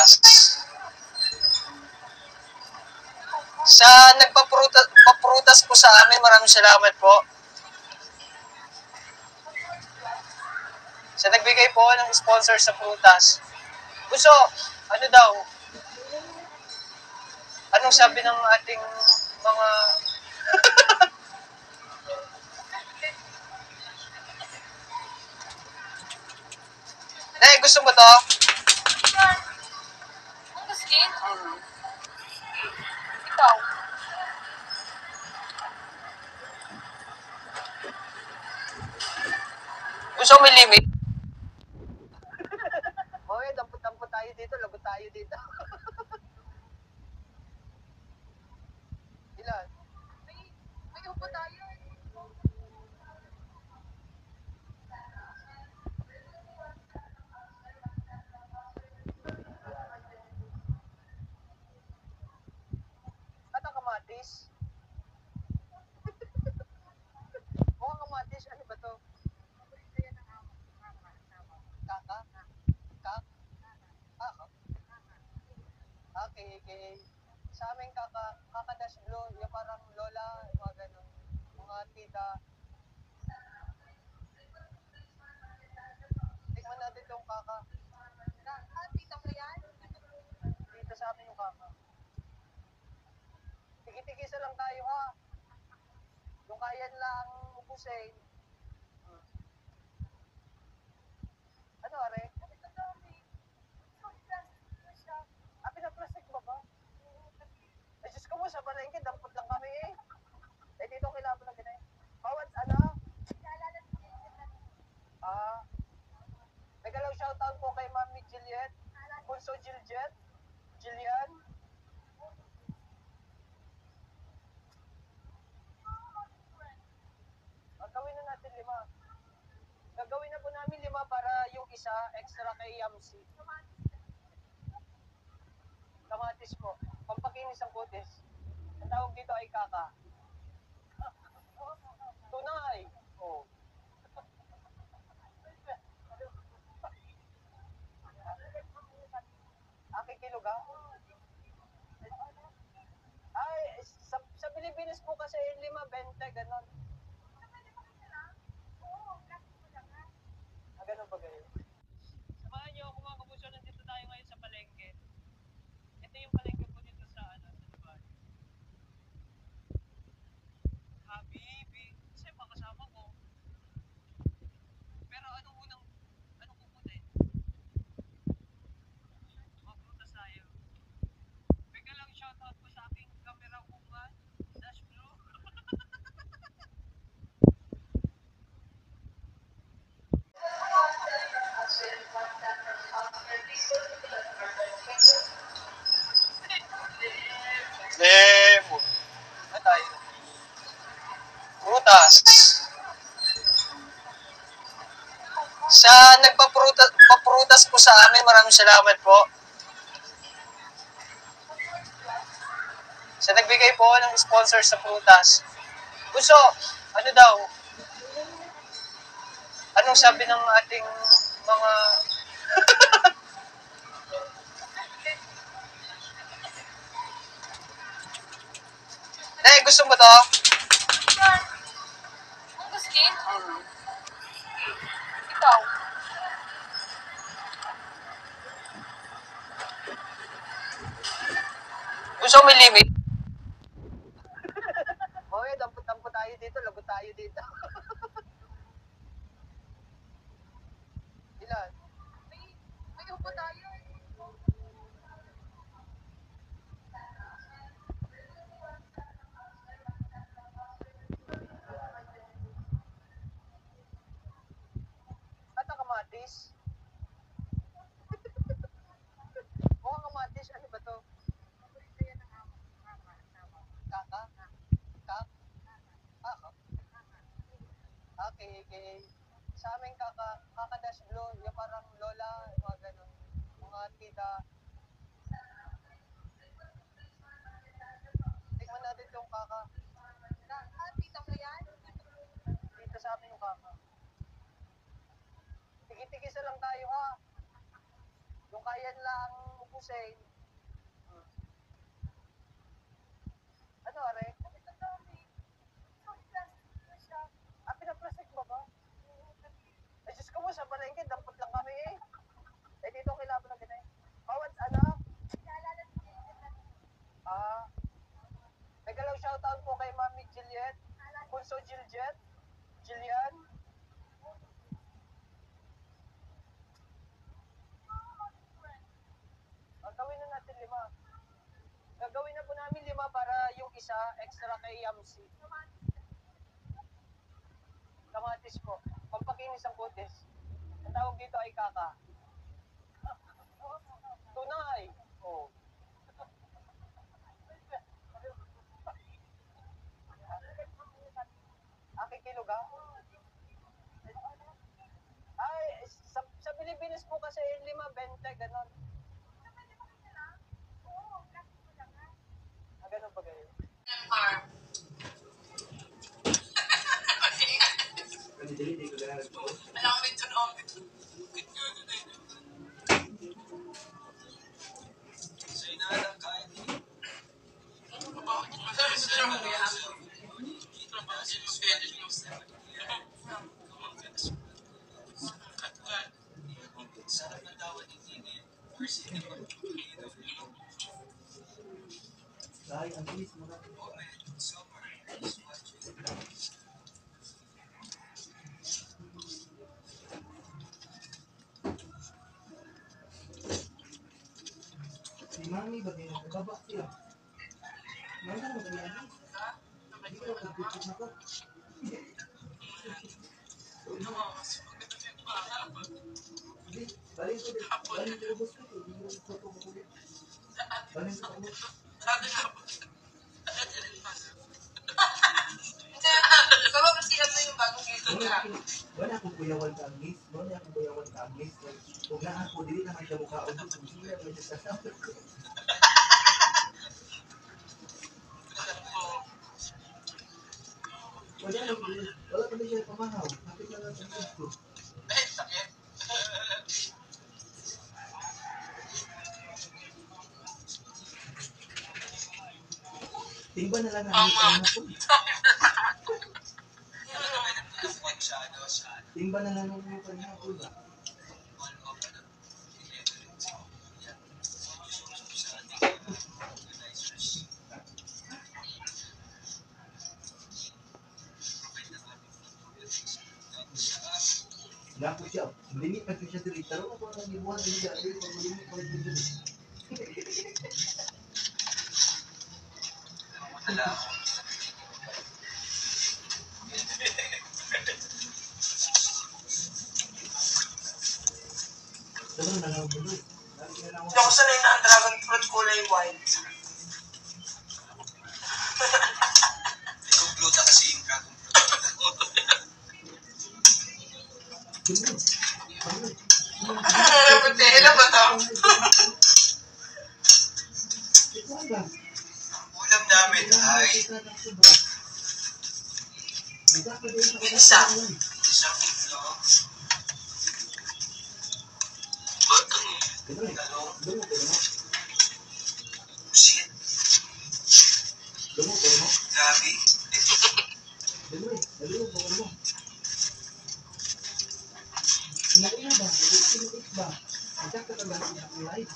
prutas. Sa nagpaprutas po sa amin, maraming salamat po. Sa nagbigay po ng sponsor sa prutas. Gusto, ano daw? Anong sabi ng ating mga... gusto mo to? Ang gustin? Ikaw? Gusto mo may limit? Okay, dampot-dampot tayo dito, lagot tayo dito. Ilan? May upo tayo. At ang kamatis? Mukhang kamatis, ano ba to? Kaka? Kak? Okay, okay. Sa amin kaka-dash blue, yung parang lola, mga ganun. Mga tita. Tikman natin itong kaka. Tita mo yan? Dito sa amin yung kaka. Tigi-tigisa lang tayo ha. Yung kaya lang ubusin. Ano are? Pinaplastic ba ba? Ay, Diyos ko mo, sa palengke, dampot lang kami eh. Eh, dito kailangan lang ganun. Bawat ano? Nagalaw shoutout po kay Mami Juliet. Bunso Jiljet. Jillian. Gagawin na natin 5. Gagawin na po namin 5 para yung isa extra kay Yamsi. Kamatis po. Pampakinis ang kutis. Ang tawag dito ay kaka. Tunay. Oh. Kilog ha? Ay, sa Pilipinas po kasi 5-20, ganon. Ganon ba kayo? Samahan niyo ako mga kapuso, nandito tayo ngayon sa palengke. Ito yung palengke po dito sa Dubai. Habibi, kasi makasama ko. Pero anong kukunin? Maprutas tayo. Bigla lang shoutout po sa aking camera woman, Dash Blue. Lemo. Ano tayo? Prutas. Sa nagpaprutas po sa amin, maraming salamat po. Sa nagbigay po ng sponsor sa prutas. Gusto, ano daw? Anong sabi ng ating mga... gusto mo to? Ang gustin? Ikaw? Gusto mo may limit? Okay, dampot-dampot tayo dito, lagot tayo dito. Ilan? May upo tayo. At ang kamatis? Mukhang kamatis, ano ba to? Kaka? Kak? Okay, okay. Sa amin kaka-dash blue, yung parang lola, mga ganun. Mga tita. Tikman natin itong kaka. Tita mo yan? Dito sa amin yung kaka. Tigi-tigisa lang tayo ha. Yung kaya lang Hussein. Ano, are? Pinaplastic ba ba? Ay, Diyos ko mo, sa palengke, dampot lang kami eh. Eh, dito kailangan na ganun. Bawat ano? Nagalaw shoutout po kay Mami Juliet. Punso Jiljet. Jillian. Gagawin na natin 5. Gagawin na po namin 5 para yung isa extra kay Yamsi. Kamatis po. Pampakinis ang kutis. Ang tawag dito ay kaka. Tunay. Oh. Kilog ha? Ay, sa Pilipinas po kasi 5-20, ganon. Ganon ba ganyan? Alam mo ito noon. So, inaalam kahit sarap ng tawad ng tingin. First thing naman, Dahil ang bilis mo na. oh man, summer, just watch it. Si Mami ba din? Baba siya. Mami mo ba yan? Hindi ko pagpipit na ko. Balik ko din. Balik ko ubos ko. Hindi ko ito ko ulit. Balik ko ubos. Baba kasi na yung bagong gito niya. Wala akong kuyawan ka ang miss. Wala akong kuyawan ka ang miss. Kung na ako, dili naman siya mukha o dito. Kung sila mo siya sa wala pa na siya pamahaw. Kapit na lang ang gusto. Tingba na lang ang ano ko. Tingba na lang ang kanya ko ba? Lapo siya. Limit pa siya dito. Taro ako ang gibuhat din siya. Ay, pag malimit pa rin dito. Wala ako. Taro na lang ako. Hindi ako sanay na ang dragon fruit kulay white. Ikaw gluta kasi yung dragon fruit. Putela ba ito? Ulam namin ay Isa. isang itlog, talong, pusit, gabi, Live.